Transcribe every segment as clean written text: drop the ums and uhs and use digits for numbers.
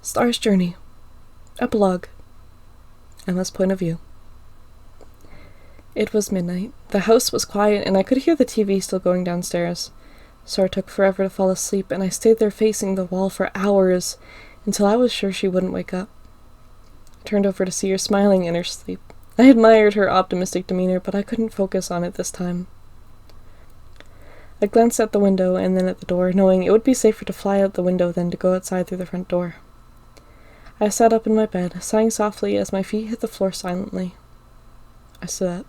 Star's Journey. Epilogue. Emma's point of view. It was midnight. The house was quiet, and I could hear the TV still going downstairs. Star took forever to fall asleep, and I stayed there facing the wall for hours, until I was sure she wouldn't wake up. I turned over to see her smiling in her sleep. I admired her optimistic demeanor, but I couldn't focus on it this time. I glanced at the window and then at the door, knowing it would be safer to fly out the window than to go outside through the front door. I sat up in my bed, sighing softly as my feet hit the floor silently. I stood up,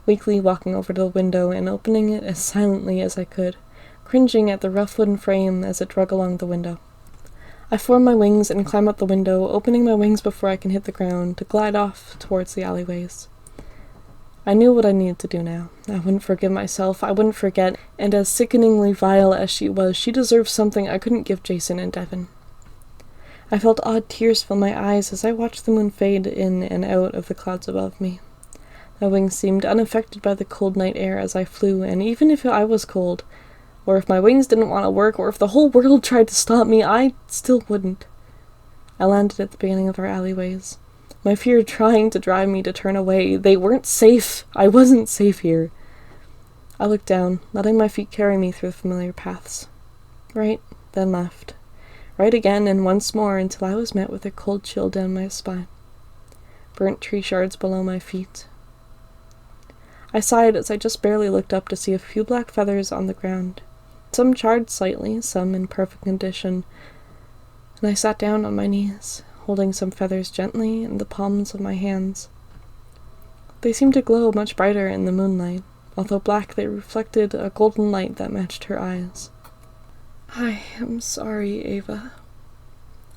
weakly walking over to the window and opening it as silently as I could, cringing at the rough wooden frame as it drug along the window. I form my wings and climb up the window, opening my wings before I can hit the ground, to glide off towards the alleyways. I knew what I needed to do now. I wouldn't forgive myself, I wouldn't forget, and as sickeningly vile as she was, she deserved something I couldn't give Jason and Devin. I felt odd tears fill my eyes as I watched the moon fade in and out of the clouds above me. My wings seemed unaffected by the cold night air as I flew, and even if I was cold, or if my wings didn't want to work, or if the whole world tried to stop me, I still wouldn't. I landed at the beginning of our alleyways, my fear trying to drive me to turn away. They weren't safe. I wasn't safe here. I looked down, letting my feet carry me through the familiar paths. Right, then left. Right again, and once more, until I was met with a cold chill down my spine. Burnt tree shards below my feet. I sighed as I just barely looked up to see a few black feathers on the ground, some charred slightly, some in perfect condition, and I sat down on my knees, holding some feathers gently in the palms of my hands. They seemed to glow much brighter in the moonlight. Although black, they reflected a golden light that matched her eyes. I am sorry, Ava.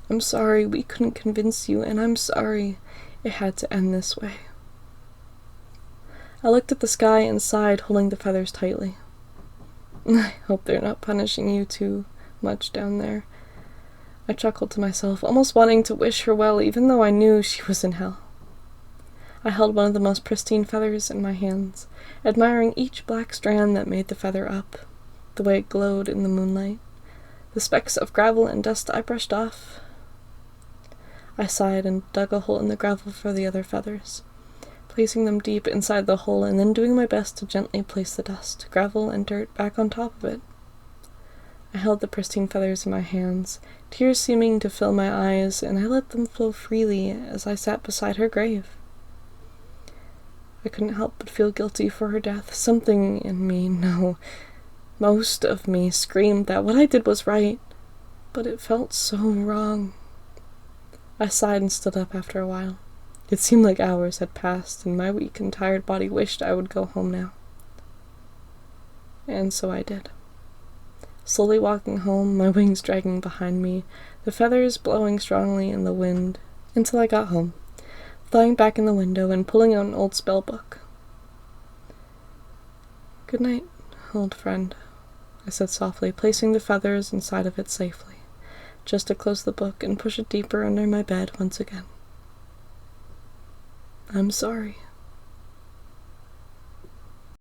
I'm sorry we couldn't convince you, and I'm sorry it had to end this way. I looked at the sky and sighed, holding the feathers tightly. I hope they're not punishing you too much down there. I chuckled to myself, almost wanting to wish her well, even though I knew she was in hell. I held one of the most pristine feathers in my hands, admiring each black strand that made the feather up, the way it glowed in the moonlight. The specks of gravel and dust I brushed off. I sighed and dug a hole in the gravel for the other feathers, placing them deep inside the hole and then doing my best to gently place the dust, gravel, and dirt back on top of it. I held the pristine feathers in my hands, tears seeming to fill my eyes, and I let them flow freely as I sat beside her grave. I couldn't help but feel guilty for her death. Something in me, no, most of me, screamed that what I did was right, but it felt so wrong. I sighed and stood up after a while. It seemed like hours had passed, and my weak and tired body wished I would go home now. And so I did. Slowly walking home, my wings dragging behind me, the feathers blowing strongly in the wind, until I got home, lying back in the window and pulling out an old spell book. "Good night, old friend," I said softly, placing the feathers inside of it safely, just to close the book and push it deeper under my bed once again. "I'm sorry."